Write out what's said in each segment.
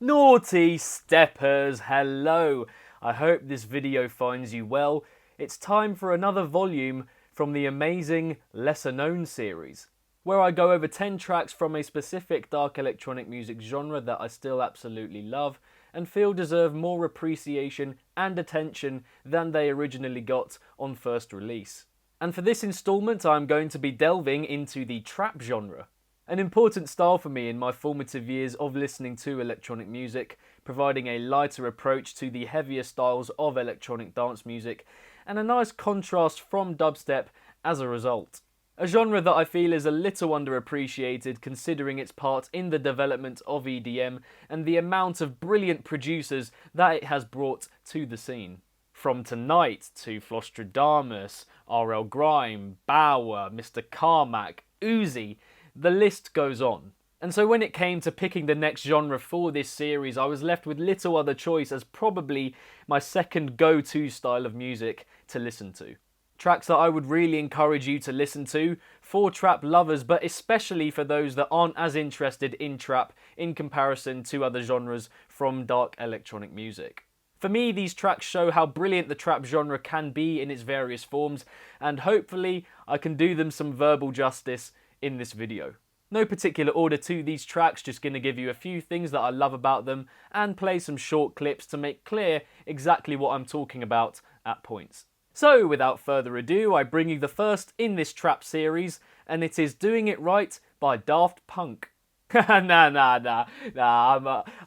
Naughty steppers, hello! I hope this video finds you well. It's time for another volume from the amazing Lesser Known series, where I go over 10 tracks from a specific dark electronic music genre that I still absolutely love and feel deserve more appreciation and attention than they originally got on first release. And for this installment, I'm going to be delving into the trap genre. An important style for me in my formative years of listening to electronic music, providing a lighter approach to the heavier styles of electronic dance music, and a nice contrast from dubstep as a result. A genre that I feel is a little underappreciated considering its part in the development of EDM and the amount of brilliant producers that it has brought to the scene. From Tonight to Flostradamus, RL Grime, Bauer, Mr. Carmack, Uzi, the list goes on. And so when it came to picking the next genre for this series, I was left with little other choice as probably my second go-to style of music to listen to. Tracks that I would really encourage you to listen to for trap lovers, but especially for those that aren't as interested in trap in comparison to other genres from dark electronic music. For me, these tracks show how brilliant the trap genre can be in its various forms, and hopefully I can do them some verbal justice in this video. No particular order to these tracks, just going to give you a few things that I love about them and play some short clips to make clear exactly what I'm talking about at points. So without further ado, I bring you the first in this trap series, and it is Doing It Right by Daft Punk. Nah,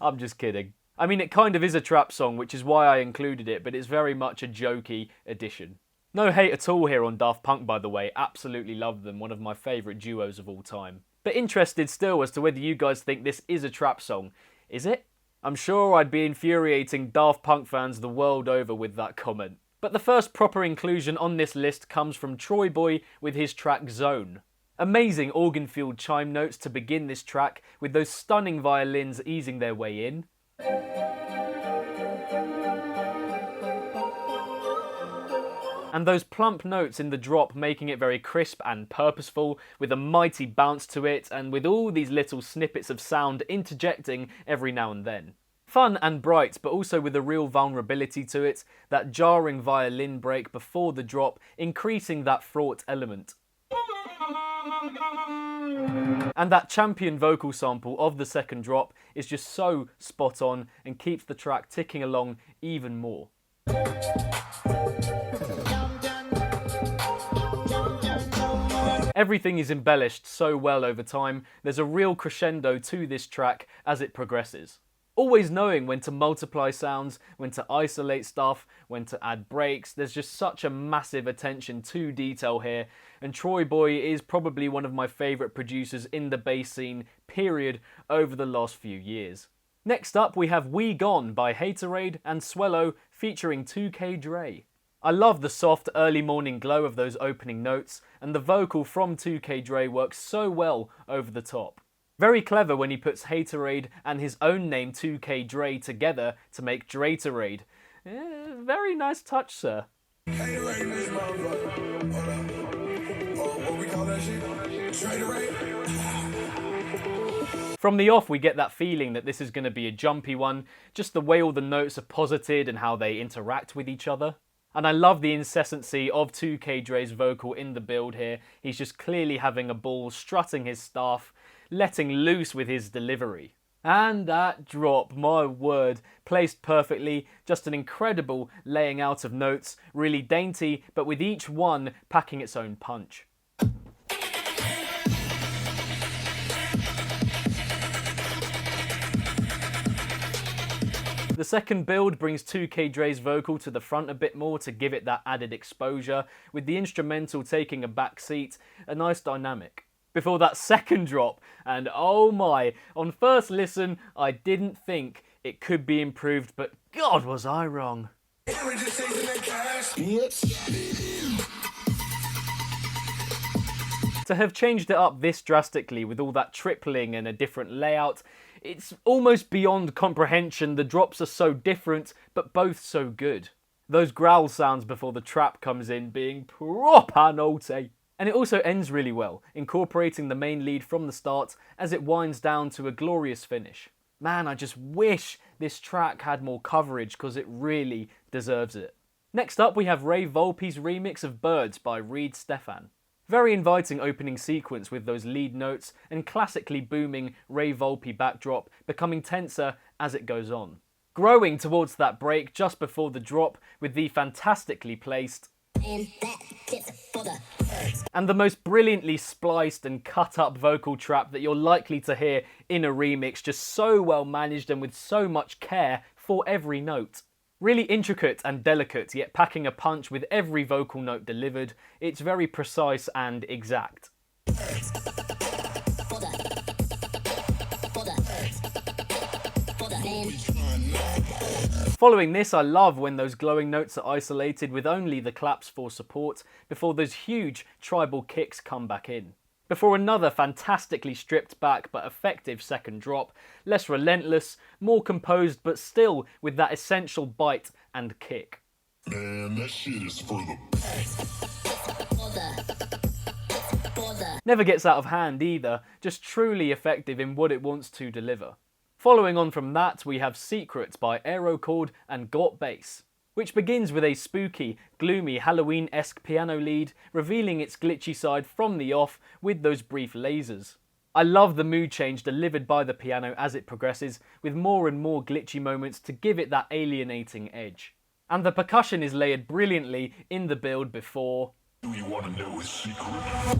I'm just kidding. I mean, it kind of is a trap song, which is why I included it, but it's very much a jokey addition. No hate at all here on Daft Punk, by the way, absolutely love them, one of my favourite duos of all time. But interested still as to whether you guys think this is a trap song. Is it? I'm sure I'd be infuriating Daft Punk fans the world over with that comment. But the first proper inclusion on this list comes from Troy Boy with his track Zone. Amazing organ-filled chime notes to begin this track, with those stunning violins easing their way in. And those plump notes in the drop making it very crisp and purposeful, with a mighty bounce to it, and with all these little snippets of sound interjecting every now and then. Fun and bright, but also with a real vulnerability to it, that jarring violin break before the drop, increasing that fraught element. And that champion vocal sample of the second drop is just so spot on and keeps the track ticking along even more. Everything is embellished so well over time, there's a real crescendo to this track as it progresses. Always knowing when to multiply sounds, when to isolate stuff, when to add breaks, there's just such a massive attention to detail here, and Troy Boy is probably one of my favourite producers in the bass scene, period, over the last few years. Next up we have We Gone by Haterade and Swellow featuring 2K Dre. I love the soft early morning glow of those opening notes, and the vocal from 2K Dre works so well over the top. Very clever when he puts Haterade and his own name 2K Dre together to make Draterade. Very nice touch, sir. From the off we get that feeling that this is going to be a jumpy one, just the way all the notes are posited and how they interact with each other. And I love the incessancy of 2K Dre's vocal in the build here. He's just clearly having a ball, strutting his stuff, letting loose with his delivery. And that drop, my word, placed perfectly, just an incredible laying out of notes, really dainty, but with each one packing its own punch. The second build brings 2K Dre's vocal to the front a bit more to give it that added exposure, with the instrumental taking a back seat, a nice dynamic. Before that second drop, and oh my, on first listen I didn't think it could be improved, but God was I wrong. To have changed it up this drastically with all that tripling and a different layout, it's almost beyond comprehension. The drops are so different, but both so good. Those growl sounds before the trap comes in being proper naughty. And it also ends really well, incorporating the main lead from the start as it winds down to a glorious finish. Man, I just wish this track had more coverage because it really deserves it. Next up we have Volpe's remix of Birds by Reid Stefan. Very inviting opening sequence with those lead notes and classically booming Volpe backdrop becoming tenser as it goes on. Growing towards that break just before the drop with the fantastically placed and the most brilliantly spliced and cut up vocal trap that you're likely to hear in a remix, just so well managed and with so much care for every note. Really intricate and delicate, yet packing a punch with every vocal note delivered. It's very precise and exact. Following this, I love when those glowing notes are isolated with only the claps for support before those huge tribal kicks come back in. Before another fantastically stripped back but effective second drop, less relentless, more composed but still with that essential bite and kick. Man, that shit is for the... Never gets out of hand either, just truly effective in what it wants to deliver. Following on from that, we have Secret by Aerochord and Got Bass, which begins with a spooky, gloomy, Halloween-esque piano lead, revealing its glitchy side from the off with those brief lasers. I love the mood change delivered by the piano as it progresses, with more and more glitchy moments to give it that alienating edge. And the percussion is layered brilliantly in the build before... Do you want to know a secret?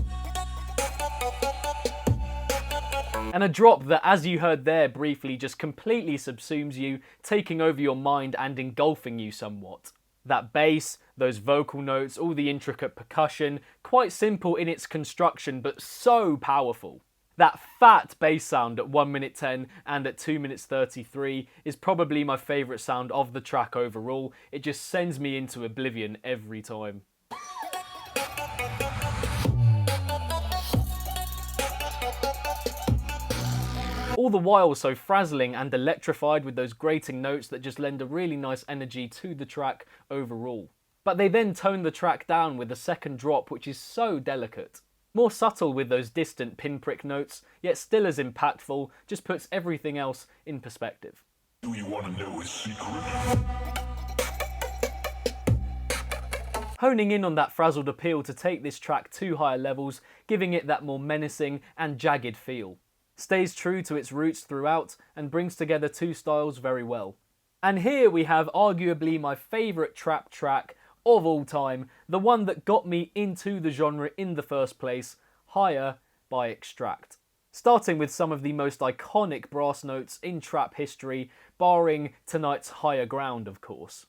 And a drop that, as you heard there briefly, just completely subsumes you, taking over your mind and engulfing you somewhat. That bass, those vocal notes, all the intricate percussion, quite simple in its construction but so powerful. That fat bass sound at 1 minute 10 and at 2 minutes 33 is probably my favourite sound of the track overall. It just sends me into oblivion every time. All the while so frazzling and electrified with those grating notes that just lend a really nice energy to the track overall. But they then tone the track down with a second drop which is so delicate. More subtle with those distant pinprick notes, yet still as impactful, just puts everything else in perspective. Do you want to know a secret? Honing in on that frazzled appeal to take this track to higher levels, giving it that more menacing and jagged feel. Stays true to its roots throughout and brings together two styles very well. And here we have arguably my favourite trap track of all time, the one that got me into the genre in the first place, Higher by Extract. Starting with some of the most iconic brass notes in trap history, barring tonight's Higher Ground of course.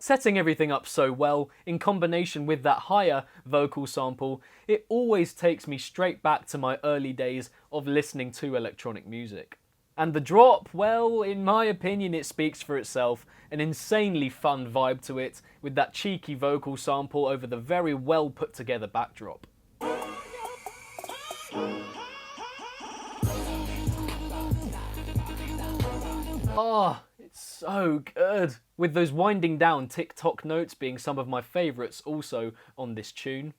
Setting everything up so well, in combination with that higher vocal sample, it always takes me straight back to my early days of listening to electronic music. And the drop, well, in my opinion it speaks for itself, an insanely fun vibe to it, with that cheeky vocal sample over the very well put together backdrop. Ah, it's so good. With those winding down tick-tock notes being some of my favourites also on this tune.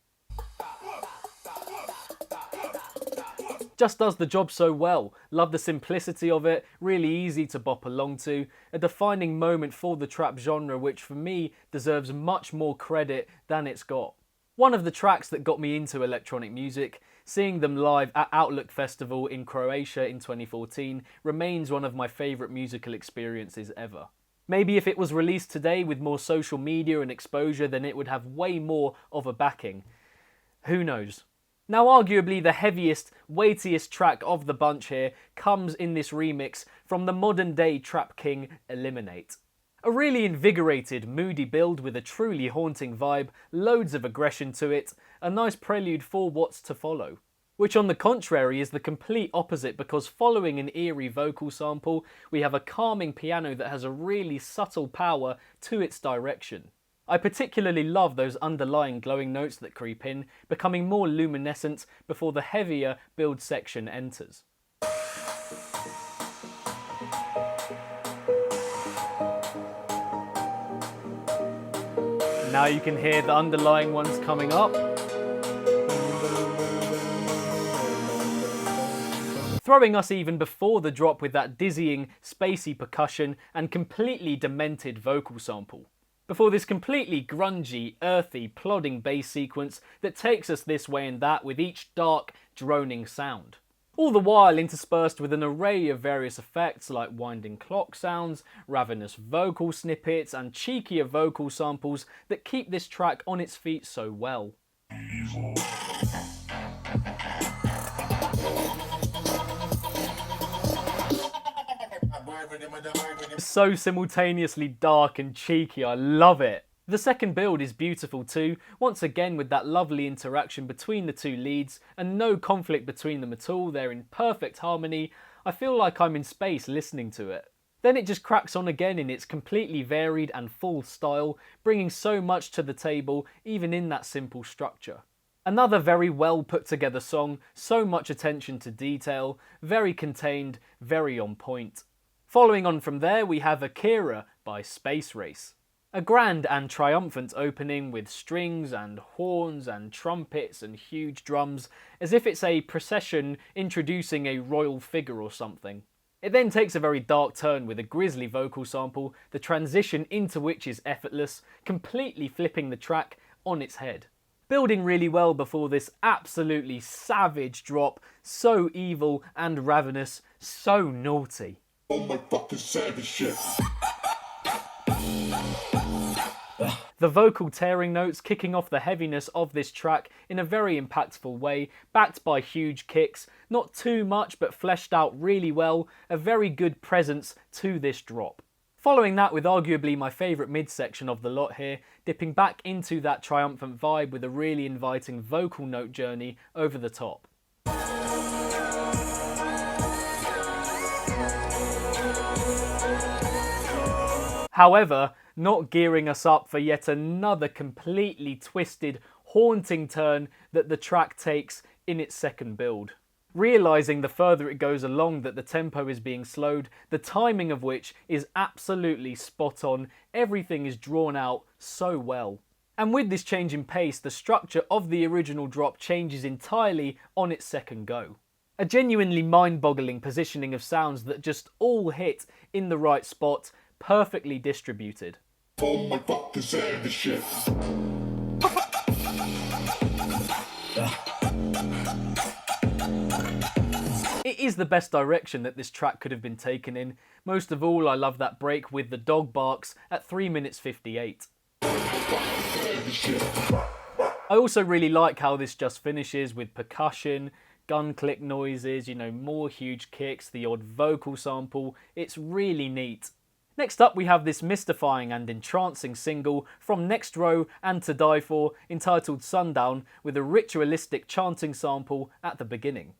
Just does the job so well. Love the simplicity of it, really easy to bop along to, a defining moment for the trap genre which for me deserves much more credit than it's got. One of the tracks that got me into electronic music, seeing them live at Outlook Festival in Croatia in 2014 remains one of my favourite musical experiences ever. Maybe if it was released today with more social media and exposure, then it would have way more of a backing. Who knows? Now arguably the heaviest, weightiest track of the bunch here comes in this remix from the modern day trap king Eliminate. A really invigorated, moody build with a truly haunting vibe, loads of aggression to it, a nice prelude for what's to follow. Which on the contrary is the complete opposite because following an eerie vocal sample, we have a calming piano that has a really subtle power to its direction. I particularly love those underlying glowing notes that creep in, becoming more luminescent before the heavier build section enters. Now you can hear the underlying ones coming up. throwing us even before the drop with that dizzying, spacey percussion and completely demented vocal sample. Before this completely grungy, earthy, plodding bass sequence that takes us this way and that with each dark, droning sound. All the while interspersed with an array of various effects like winding clock sounds, ravenous vocal snippets and cheekier vocal samples that keep this track on its feet so well. So simultaneously dark and cheeky, I love it. The second build is beautiful too, once again with that lovely interaction between the two leads and no conflict between them at all. They're in perfect harmony. I feel like I'm in space listening to it. Then it just cracks on again in its completely varied and full style, bringing so much to the table even in that simple structure. Another very well put together song, so much attention to detail, very contained, very on point. Following on from there we have Akira by Space Race. A grand and triumphant opening with strings and horns and trumpets and huge drums, as if it's a procession introducing a royal figure or something. It then takes a very dark turn with a grisly vocal sample, the transition into which is effortless, completely flipping the track on its head. Building really well before this absolutely savage drop, so evil and ravenous, so naughty. Oh my fucking savage shit. The vocal tearing notes kicking off the heaviness of this track in a very impactful way, backed by huge kicks, not too much but fleshed out really well, a very good presence to this drop. Following that with arguably my favourite midsection of the lot here, dipping back into that triumphant vibe with a really inviting vocal note journey over the top. However, not gearing us up for yet another completely twisted, haunting turn that the track takes in its second build. Realising the further it goes along that the tempo is being slowed, the timing of which is absolutely spot on, everything is drawn out so well. And with this change in pace, the structure of the original drop changes entirely on its second go. A genuinely mind-boggling positioning of sounds that just all hit in the right spot, perfectly distributed. Oh my fucking savage shit. It is the best direction that this track could have been taken in. Most of all, I love that break with the dog barks at 3 minutes 58. I also really like how this just finishes with percussion, gun click noises, more huge kicks, the odd vocal sample. It's really neat. Next up we have this mystifying and entrancing single from NextRO and TODIEFOR entitled Sundown with a ritualistic chanting sample at the beginning.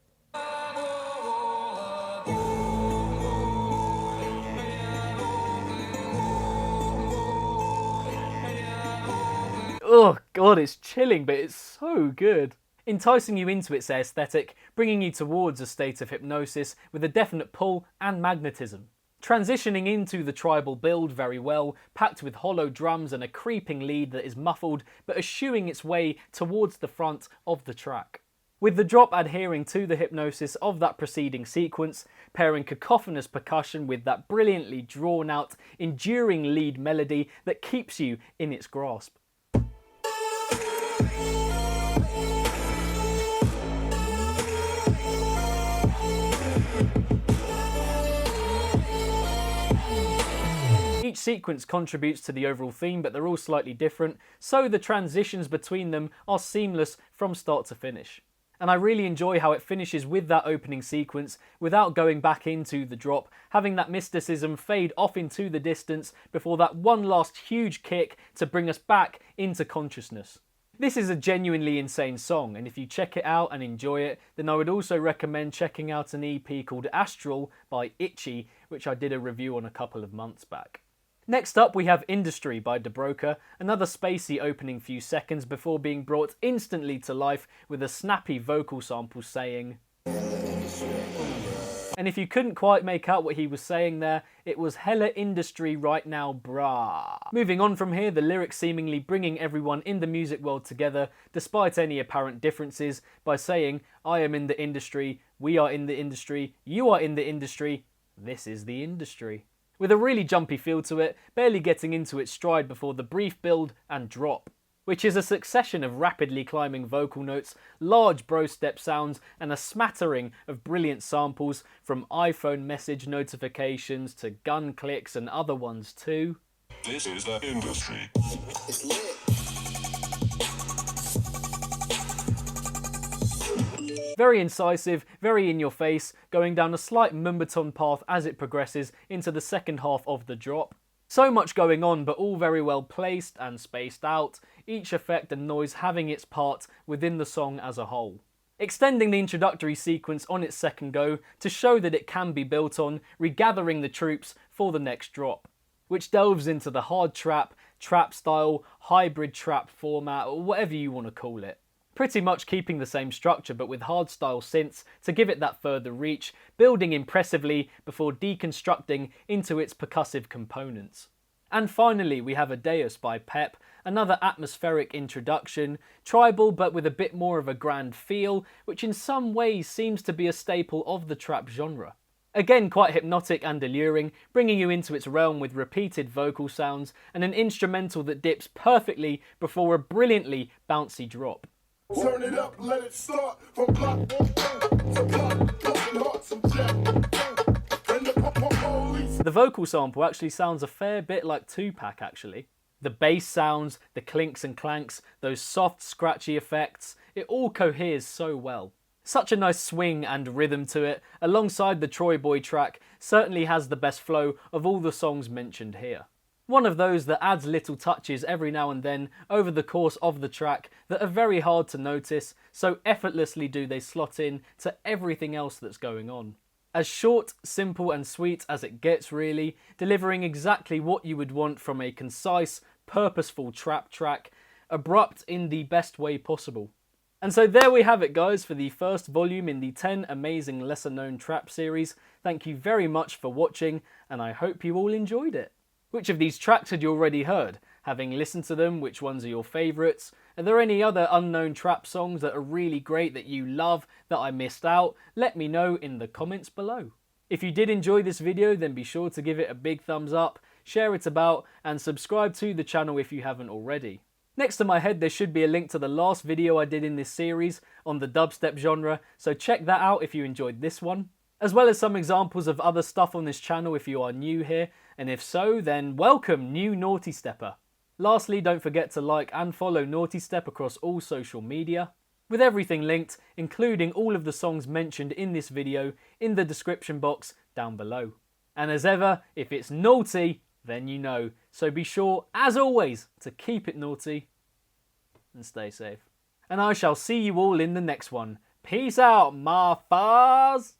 Oh god, it's chilling, but it's so good. Enticing you into its aesthetic, bringing you towards a state of hypnosis with a definite pull and magnetism. Transitioning into the tribal build very well, packed with hollow drums and a creeping lead that is muffled but eschewing its way towards the front of the track. With the drop adhering to the hypnosis of that preceding sequence, pairing cacophonous percussion with that brilliantly drawn out, enduring lead melody that keeps you in its grasp. Each sequence contributes to the overall theme, but they're all slightly different, so the transitions between them are seamless from start to finish. And I really enjoy how it finishes with that opening sequence without going back into the drop, having that mysticism fade off into the distance before that one last huge kick to bring us back into consciousness. This is a genuinely insane song, and if you check it out and enjoy it, then I would also recommend checking out an EP called Astral by Itchy, which I did a review on a couple of months back. Next up we have Industry by Dubroca, another spacey opening few seconds before being brought instantly to life with a snappy vocal sample saying And if you couldn't quite make out what he was saying there, it was hella industry right now, brah. Moving on from here, the lyrics seemingly bringing everyone in the music world together, despite any apparent differences, by saying, I am in the industry, we are in the industry, you are in the industry, this is the industry. With a really jumpy feel to it, barely getting into its stride before the brief build and drop, which is a succession of rapidly climbing vocal notes, large bro step sounds, and a smattering of brilliant samples from iPhone message notifications to gun clicks and other ones too. This is the industry. It's lit. Very incisive, very in your face, going down a slight Mumbaton path as it progresses into the second half of the drop. So much going on, but all very well placed and spaced out, each effect and noise having its part within the song as a whole. Extending the introductory sequence on its second go to show that it can be built on, regathering the troops for the next drop, which delves into the hard trap, trap style, hybrid trap format, or whatever you want to call it. Pretty much keeping the same structure but with hardstyle synths to give it that further reach, building impressively before deconstructing into its percussive components. And finally we have Adeus by Pep, another atmospheric introduction, tribal but with a bit more of a grand feel, which in some ways seems to be a staple of the trap genre. Again quite hypnotic and alluring, bringing you into its realm with repeated vocal sounds and an instrumental that dips perfectly before a brilliantly bouncy drop. Turn it up, let it start from block 1 to block, broken hearts and jack. And the police. The vocal sample actually sounds a fair bit like Tupac actually. The bass sounds, the clinks and clanks, those soft scratchy effects, it all coheres so well. Such a nice swing and rhythm to it, alongside the Troy Boy track, certainly has the best flow of all the songs mentioned here. One of those that adds little touches every now and then over the course of the track that are very hard to notice, so effortlessly do they slot in to everything else that's going on. As short, simple and sweet as it gets really, delivering exactly what you would want from a concise, purposeful trap track, abrupt in the best way possible. And so there we have it guys for the first volume in the 10 amazing lesser known trap series. Thank you very much for watching and I hope you all enjoyed it. Which of these tracks had you already heard? Having listened to them, which ones are your favourites? Are there any other unknown trap songs that are really great that you love that I missed out? Let me know in the comments below. If you did enjoy this video, then be sure to give it a big thumbs up, share it about, and subscribe to the channel if you haven't already. Next to my head there should be a link to the last video I did in this series on the dubstep genre, so check that out if you enjoyed this one. As well as some examples of other stuff on this channel if you are new here, and if so, then welcome new Nawtystepper. Lastly, don't forget to like and follow Nawtystep across all social media, with everything linked, including all of the songs mentioned in this video, in the description box down below. And as ever, if it's naughty, then you know, so be sure, as always, to keep it naughty, and stay safe. And I shall see you all in the next one. Peace out, my fars!